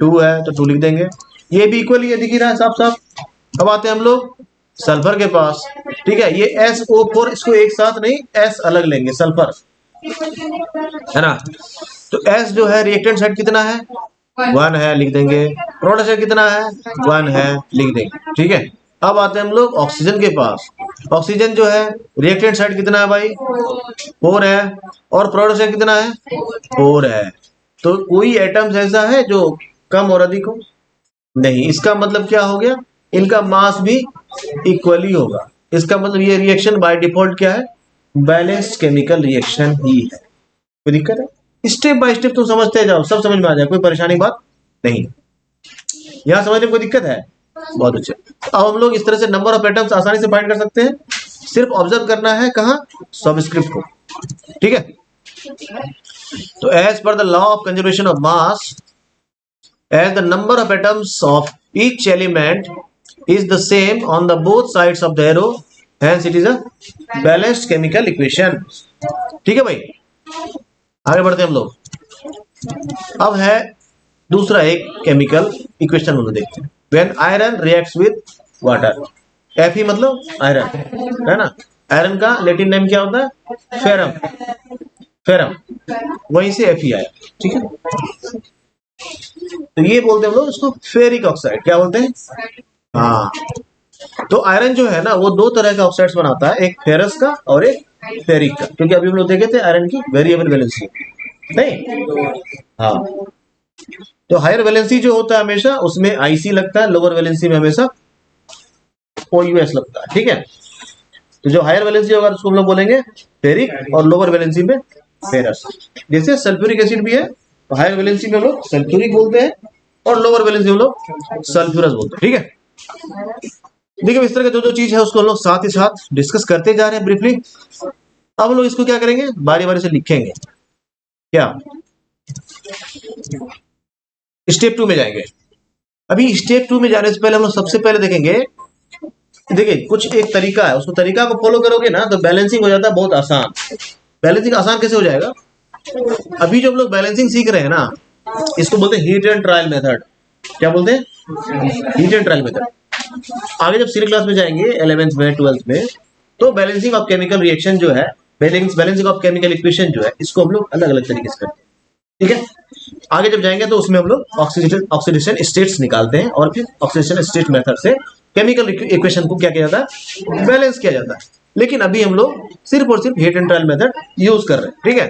2 है, तो 2 लिख देंगे। ये भी इक्वल ही दिख ही रहा है साफ साफ। अब आते हैं हम लोग सल्फर के पास, ठीक है। ये SO4, इसको एक साथ नहीं, S अलग लेंगे, सल्फर, है ना। तो S जो है रिएक्टेंट साइड कितना है, 1 है, लिख देंगे। प्रोडक्ट साइड कितना है, 1 है, लिख देंगे, ठीक है। अब आते हैं हम लोग ऑक्सीजन के पास। ऑक्सीजन जो है रिएक्टेंट साइड कितना है भाई, 4 है, और प्रोडक्ट साइड कितना है, 4 है। तो कोई एटम्स ऐसा है जो कम और अधिक हो, नहीं। इसका मतलब क्या हो गया, इनका मास भी इक्वली होगा। इसका मतलब ये रिएक्शन बाय डिफॉल्ट क्या है, बैलेंस्ड केमिकल रिएक्शन ही है। कोई दिक्कत है, स्टेप बाय स्टेप तुम समझते जाओ, सब समझ में आ जाए, कोई परेशानी बात नहीं। यहाँ समझने में कोई दिक्कत है, बहुत अच्छे। अब हम लोग इस तरह से नंबर ऑफ एटम्स आसानी से फाइंड कर सकते हैं। सिर्फ ऑब्जर्व करना है कहाँ, सबस्क्रिप्ट को, ठीक है। तो as per the law of conservation of mass, as the number of atoms of each element is the same on the both sides of the arrow, hence it is a balanced chemical equation, ठीक है भाई। आगे बढ़ते हैं हम लोग। अब है दूसरा एक केमिकल इक्वेशन हम लोग देखते हैं। when iron reacts with water, Fe मतलब आयरन, है ना। आयरन का लेटिन नेम क्या होता है, फेरम, फेरम, वहीं से Fe आया, ठीक है। तो ये बोलते हैं हम लोग इसको फेरिक ऑक्साइड, क्या बोलते हैं, हाँ। तो आयरन जो है ना वो 2 तरह का ऑक्साइड्स बनाता है, एक फेरस का और एक फेरिक का, क्योंकि अभी हम लोग देखे थे आयरन की वेरिएबल वैलेंसी, नहीं, हाँ। तो हायर वैलेंसी जो होता है हमेशा उसमें IC लगता है, लोअर वैलेंसी में हमेशा OUS लगता है, ठीक है। तो जो हायर वैलेंसी होगा उसको हम लोग बोलेंगे फेरिक और लोअर वैलेंसी में फेरस। जैसे सल्फ्यूरिक एसिड भी है, तो हायर वैलेंसी में हम लोग सल्फ्यूरिक बोलते हैं और लोअर वैलेंसी में हम लोग सल्फ्यूरस बोलते हैं, ठीक है। देखिए इस तरह के जो चीज है उसको हम लोग साथ ही साथ डिस्कस करते जा रहे हैं ब्रीफली। अब हम लोग इसको क्या करेंगे, बारी बारी से लिखेंगे। क्या स्टेप 2 में जाएंगे। अभी स्टेप 2 में जाने से पहले हम लोग सबसे पहले देखेंगे, देखिए कुछ एक तरीका है, उसको तरीका को फॉलो करोगे ना तो बैलेंसिंग हो जाता है बहुत आसान। बैलेंसिंग आसान कैसे हो जाएगा, अभी जो हम लोग बैलेंसिंग सीख रहे हैं ना, इसको बोलते हैं हीट एंड ट्रायल मेथड। क्या बोलते हैं? Heat and trial method. आगे जब सीरी क्लास में जाएंगे 11th में 12th में, तो बैलेंसिंग ऑफ केमिकल रिएक्शन जो है, बैलेंसिंग ऑफ केमिकल इक्वेशन जो है, इसको हम लोग अलग अलग तरीके से करते हैं। ठीक है, आगे जब जाएंगे तो उसमें हम लोग ऑक्सीडेशन स्टेट्स निकालते हैं और फिर ऑक्सीडेशन स्टेट मेथड से केमिकल इक्वेशन को क्या किया जाता है? बैलेंस किया जाता है। लेकिन अभी हम लोग सिर्फ और सिर्फ heat and trial method use कर रहे हैं। ठीक है,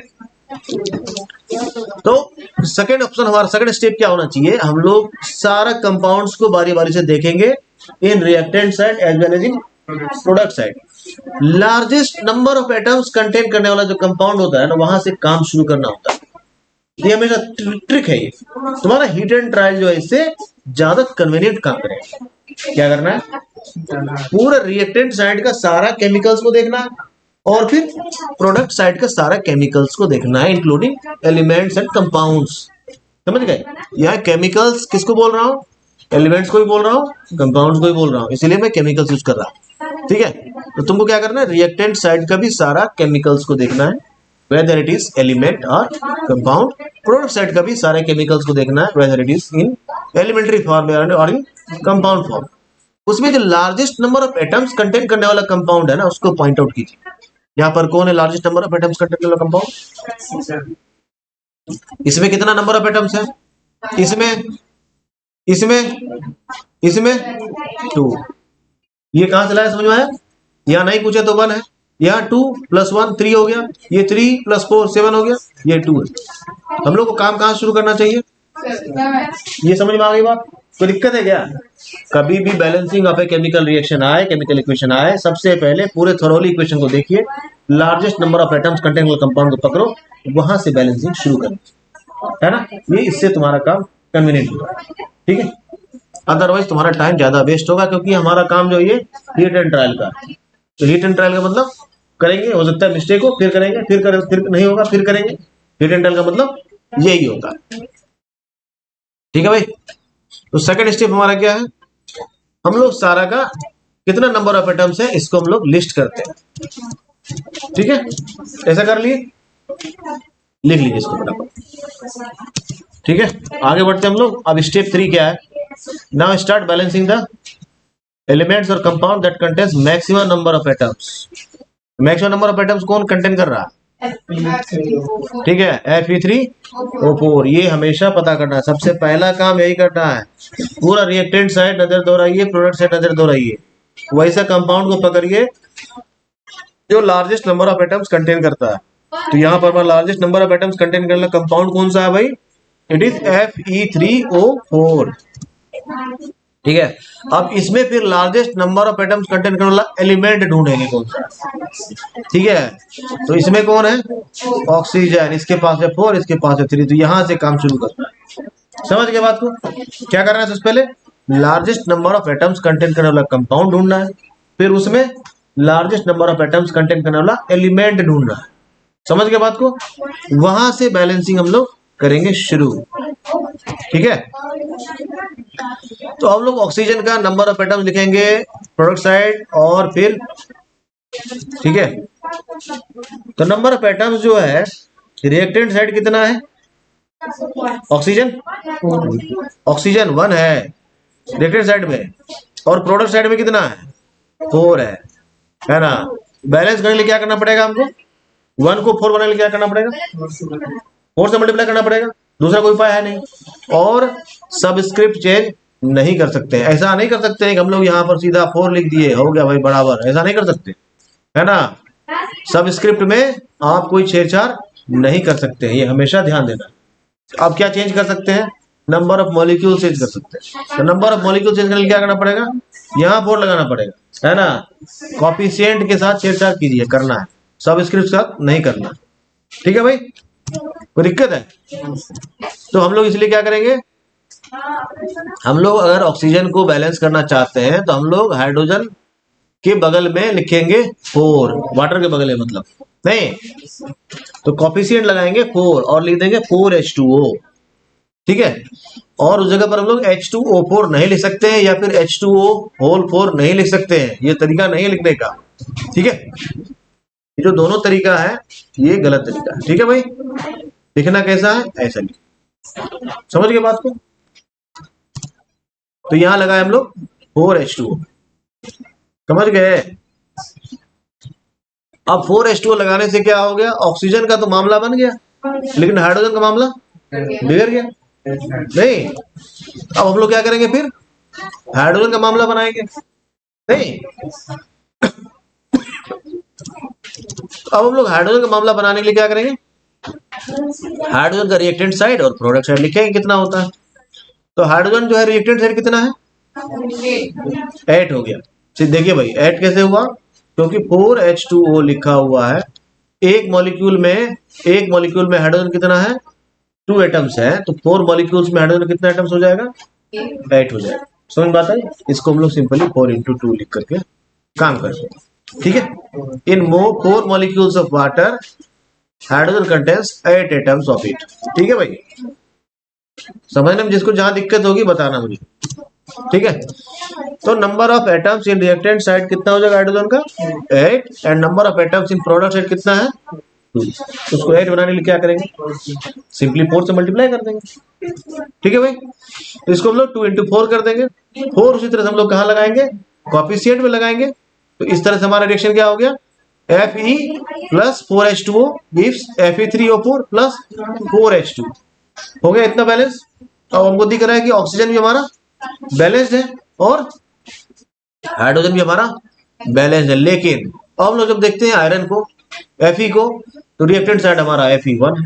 तो सेकंड ऑप्शन, हमारा सेकंड स्टेप क्या होना चाहिए? हम लोग सारा कंपाउंड्स को बारी बारी से देखेंगे in reactant side as well as in product side. Largest number of atoms contain करने वाला जो कंपाउंड होता है ना, वहां से काम शुरू करना होता है। ये हमेशा ट्रिक है। ये तुम्हारा हीट एंड ट्रायल जो है, इससे ज्यादा कन्वीनियंट काम करेगा। क्या करना है? पूरा रिएक्टेंट साइड का सारा केमिकल्स को देखना है और फिर प्रोडक्ट साइड का सारा केमिकल्स को देखना है, इंक्लूडिंग एलिमेंट्स एंड कंपाउंड्स। समझ गए? यह केमिकल्स किसको बोल रहा हूँ? एलिमेंट्स को भी बोल रहा हूँ, कंपाउंड्स को भी बोल रहा हूँ, इसीलिए मैं केमिकल्स यूज कर रहा हूँ। ठीक है, तो तुमको क्या करना है? रिएक्टेंट साइड का भी सारा केमिकल्स को देखना है, whether it is element or compound। Product side का भी सारे केमिकल्स को देखना है, whether it is in elementary form or in compound form। उसमें जो largest number of atoms contain करने वाला कंपाउंड है ना, उसको पॉइंट आउट कीजिए। यहाँ पर कौन है largest number of atoms contain करने वाला कंपाउंड? इसमें कितना नंबर ऑफ एटम्स है? इसमें इसमें इसमें 2। ये कहां से लाया? समझ में आया? यहाँ नहीं पूछे तो 1 है, यहाँ 2 + 1 3 हो गया, ये 3 + 4 7 हो गया, ये 2 है। हम लोग को काम कहाँ शुरू करना चाहिए? ये समझ में आ गई बात? कोई दिक्कत है क्या? कभी भी balancing of a chemical reaction आए, केमिकल इक्वेशन आए, सबसे पहले पूरे थोरोली इक्वेशन को देखिए, largest number of atoms contain compound को पकड़ो, वहां से बैलेंसिंग शुरू करो, है ना? ये इससे तुम्हारा काम कन्वीनियंट होगा। ठीक है, अदरवाइज तुम्हारा टाइम ज्यादा वेस्ट होगा, क्योंकि हमारा काम जो ये हीट एंड ट्रायल का। तो हीट एंड ट्रायल का मतलब करेंगे, हो सकता है मिस्टेक हो, फिर करेंगे, फिर नहीं होगा, फिर करेंगे। हीट एंड ट्रायल का मतलब यही होगा। ठीक है भाई, तो सेकंड स्टेप हमारा क्या है? हम लोग सारा का कितना नंबर ऑफ एटम्स है, इसको हम लोग लिस्ट करते हैं। ठीक है, ऐसा कर लिए, लिख लीजिए इसको फटाफट। ठीक है, आगे बढ़ते हम लोग। अब स्टेप 3 क्या है? Now start balancing the elements और compound that contains maximum number of atoms. Maximum number of atoms कौन कंटेन कर रहा है? ठीक है, Fe3O4। ये हमेशा पता करना है, सबसे पहला काम यही करना है। पूरा रिएक्टेंट साइड नजर दोहराइए, प्रोडक्ट साइड नजर दोहराइए, वैसा कंपाउंड को पकड़िए जो largest number of atoms contain करता है। तो यहाँ पर largest number of atoms contain करने वाला कंपाउंड कौन सा है भाई? It is Fe3O4। ठीक है, अब इसमें फिर largest number of atoms contain करने वाला एलिमेंट ढूंढेंगे कौन सा। ठीक है, तो इसमें कौन है? ऑक्सीजन। इसके पास है 4, इसके पास है 3, तो यहां से काम शुरू करना है। समझ गए बात को? क्या करना है? सबसे पहले largest number of atoms contain करने वाला कंपाउंड ढूंढना है, फिर उसमें largest number of atoms contain करने वाला एलिमेंट ढूंढना है। समझ गए बात को? वहां से बैलेंसिंग हम लोग करेंगे शुरू। ठीक है, तो हम लोग ऑक्सीजन का नंबर ऑफ एटम्स लिखेंगे प्रोडक्ट साइड और फिर, ठीक है, तो नंबर ऑफ एटम्स जो है रिएक्टेंट साइड कितना है? ऑक्सीजन 1 है रिएक्टेंट साइड में, और प्रोडक्ट साइड में कितना है? 4 है ना? बैलेंस करने के लिए क्या करना पड़ेगा हमको? 1 को 4 बनाने के लिए क्या करना पड़ेगा? 4 से मल्टीप्लाई करना पड़ेगा, दूसरा कोई उपाय है नहीं। और सबस्क्रिप्ट चेंज नहीं कर सकते, ऐसा नहीं कर सकते हैं कि हम लोग यहाँ पर सीधा 4 लिख दिए, हो गया भाई बराबर, ऐसा नहीं कर सकते, है ना? सबस्क्रिप्ट में आप कोई छेड़छाड़ नहीं कर सकते हैं, ये हमेशा ध्यान देना। आप क्या चेंज कर सकते हैं? नंबर ऑफ मॉलिक्यूल चेंज कर सकते हैं। तो नंबर ऑफ मॉलिक्यूल चेंज करने के लिए क्या करना पड़ेगा? यहाँ 4 लगाना पड़ेगा, है ना? कॉफिशिएंट के साथ छेड़छाड़ कीजिए, करना है, सबस्क्रिप्ट के साथ नहीं करना। ठीक है भाई, कोई दिक्कत है? तो हम लोग इसलिए क्या करेंगे, हम लोग अगर ऑक्सीजन को बैलेंस करना चाहते हैं तो हम लोग हाइड्रोजन के बगल में लिखेंगे 4, वाटर के बगल में मतलब नहीं, तो कॉफिशिएंट लगाएंगे 4 और लिख देंगे 4H2O। ठीक है, और उस जगह पर हम लोग H2O4 नहीं लिख सकते हैं, या फिर H2O होल 4 नहीं लिख सकते हैं, ये तरीका नहीं है लिखने का। ठीक है, ये जो दोनों तरीका है ये गलत तरीका है। ठीक है भाई, लिखना कैसा है, ऐसा लिख, समझ गए बात को। तो यहां लगाए हम लोग 4H2O, समझ गए। अब 4H2O लगाने से क्या हो गया, ऑक्सीजन का तो मामला बन गया, लेकिन हाइड्रोजन का मामला बिगड़ गया नहीं। अब हम लोग क्या करेंगे, फिर हाइड्रोजन का मामला बनाएंगे नहीं। अब हम लोग हाइड्रोजन का मामला बनाने के लिए क्या करेंगे, हाइड्रोजन का रिएक्टेंट साइड और प्रोडक्ट साइड लिखेंगे कितना होता है। तो हाइड्रोजन जो है रिएक्टेंट साइड कितना है, 8 हो गया। देखिए भाई 8 कैसे हुआ, क्योंकि 4H2O लिखा हुआ है, एक मॉलिक्यूल में हाइड्रोजन कितना है, 2 एटम्स है, तो 4 मॉलिक्यूल्स में हाइड्रोजन कितना एटम्स हो जाएगा, 8 हो जाएगा। समझ बात आई। इसको हम लोग सिंपली 4 into 2 लिख करके काम करते हैं। ठीक है, इन 4 molecules of water hydrogen contains 8 atoms of it. ठीक है भाई, समझने में जिसको जहां दिक्कत होगी बताना मुझे। ठीक है, तो number of atoms in reactant side कितना हो जाएगा हाइड्रोजन का, 8, and number of atoms in product side कितना है, 2। उसको 8 बनाने के लिए क्या करेंगे, सिंपली 4 से मल्टीप्लाई कर देंगे। ठीक है भाई, तो इसको हम लोग 2 into 4 कर देंगे। 4 उसी तरह से हम लोग कहाँ लगाएंगे, कोएफिशिएंट में लगाएंगे। तो इस तरह से हमारा रिएक्शन क्या हो गया, Fe plus 4H2O gives Fe3O4 plus 4H2। हो गया इतना बैलेंस। अब हमको दिख रहा है कि ऑक्सीजन भी हमारा बैलेंस्ड है और हाइड्रोजन भी हमारा बैलेंस्ड है। लेकिन अब हम लोग जब देखते हैं आयरन को, Fe को, तो रिएक्टेंट साइड हमारा Fe1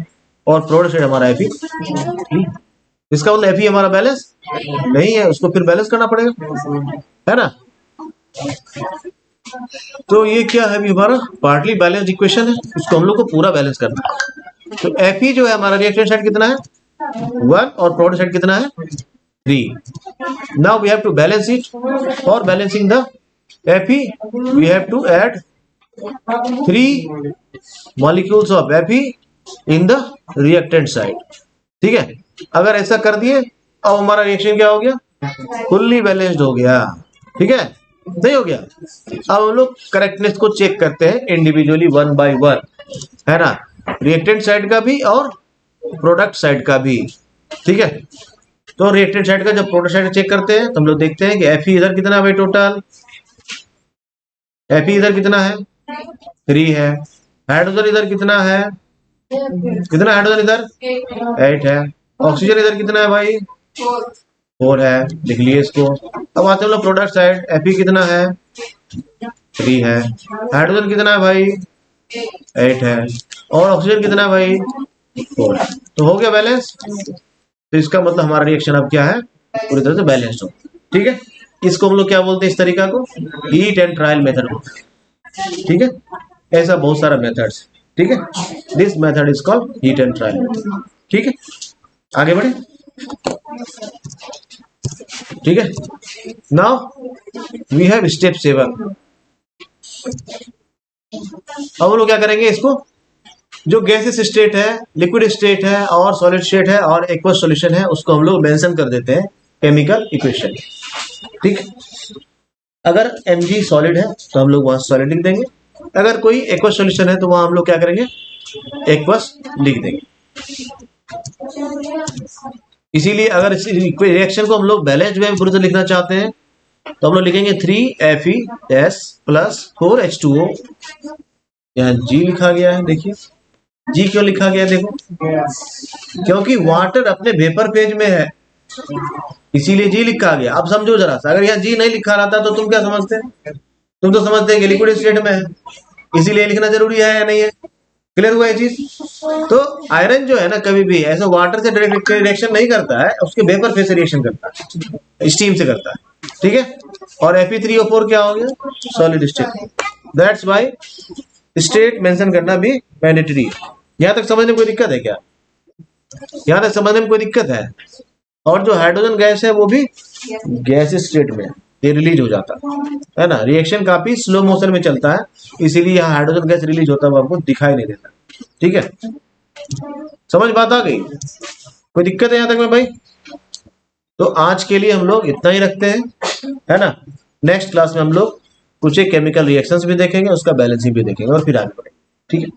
और प्रोडक्ट साइड हमारा Fe3। इसका मतलब Fe हमारा बैलेंस नहीं है, उसको फिर बैलेंस करना पड़ेगा, है ना। तो ये क्या है, हमारा पार्टली बैलेंस्ड इक्वेशन है, उसको हम लोग को पूरा बैलेंस करना है। तो Fe जो है हमारा रिएक्टेंट साइड कितना है, 1 और प्रोडक्ट साइड कितना है, 3। Now we have to balance it. For balancing the Fe we have to add 3 molecules of Fe in the reactant side. ठीक है, अगर ऐसा कर दिए अब हमारा रिएक्शन क्या हो गया, फुल्ली बैलेंस्ड हो गया। ठीक है, नहीं हो गया। अब हम लोग करेक्टनेस को चेक करते हैं इंडिविजुअली 1 by 1, है ना, रिएक्टेंट साइड का भी और प्रोडक्ट साइड का भी। ठीक है, तो रिएक्टेंट साइड का जब प्रोडक्ट साइड चेक करते हैं तो हम लोग देखते हैं कि Fe इधर कितना है भाई, टोटल Fe इधर कितना है, 3 है। हाइड्रोजन इधर कितना है, कितना हाइड्रोजन इधर, 8 है। ऑक्सीजन इधर कितना है भाई, 4 है, लिख लिए इसको। अब आते हैं लोग प्रोडक्ट साइड, Fe कितना है, 3 है। हाइड्रोजन कितना है भाई, 8 है, और ऑक्सीजन कितना है भाई, 4। तो हो गया बैलेंस। तो इसका मतलब हमारा रिएक्शन अब क्या है, पूरी तरह से बैलेंस्ड हो। ठीक है, इसको हम लोग क्या बोलते हैं, इस तरीका को हीट एंड ट्रायल मेथड को। ठीक है, ऐसा बहुत सारा मेथड्स। ठीक है, this method is called heat and trial method. ठीक है, आगे बढ़े। ठीक है, नाउ वी हैव स्टेप 7। अब हम लोग क्या करेंगे, इसको जो गैसेस स्टेट है, लिक्विड स्टेट है और सॉलिड स्टेट है और एक्वस सॉल्यूशन है, उसको हम लोग मेंशन कर देते हैं केमिकल इक्वेशन। ठीक, अगर Mg सॉलिड है तो हम लोग वहां सॉलिड लिख देंगे, अगर कोई एक्वस सॉल्यूशन है तो वहां हम लोग क्या करेंगे, एक्वस लिख देंगे। इसीलिए अगर इस रिएक्शन को हम लोग बैलेंस्ड वे में पूरी तरह लिखना चाहते हैं तो हम लोग लिखेंगे 3FeS plus 4H2O। यहाँ G लिखा गया है, देखिए G क्यों लिखा गया, देखो क्योंकि वाटर अपने वेपर फेज में है, इसीलिए G लिखा गया। अब समझो जरा सा, अगर यहाँ G नहीं लिखा रहता तो तुम क्या समझते, तुम तो समझते हैं कि लिक्विड स्टेट में है, इसीलिए लिखना जरूरी है या नहीं है। क्लियर हुआ ये चीज। तो आयरन जो है ना, कभी भी ऐसा वाटर से डायरेक्ट रिएक्शन नहीं करता है, उसके वेपर फेज से रिएक्शन करता है, स्टीम से करता है। ठीक है, और Fe3O4 क्या हो गया, solid state. That's why state mention करना भी मैंडेटरी है। यहाँ तक समझने में कोई दिक्कत है क्या, यहाँ तक समझने में कोई दिक्कत है। और जो हाइड्रोजन गैस है वो भी गैस स्टेट में ये रिलीज हो जाता है ना, रिएक्शन काफी स्लो मोशन में चलता है, इसीलिए यहाँ हाइड्रोजन गैस रिलीज होता है आपको दिखाई नहीं देता। ठीक है, समझ बात आ गई, कोई दिक्कत है यहाँ तक में भाई। तो आज के लिए हम लोग इतना ही रखते हैं, है ना। नेक्स्ट क्लास में हम लोग कुछ एक केमिकल रिएक्शंस भी देखेंगे, उसका बैलेंसिंग भी देखेंगे और फिर आगे बढ़ेंगे। ठीक है।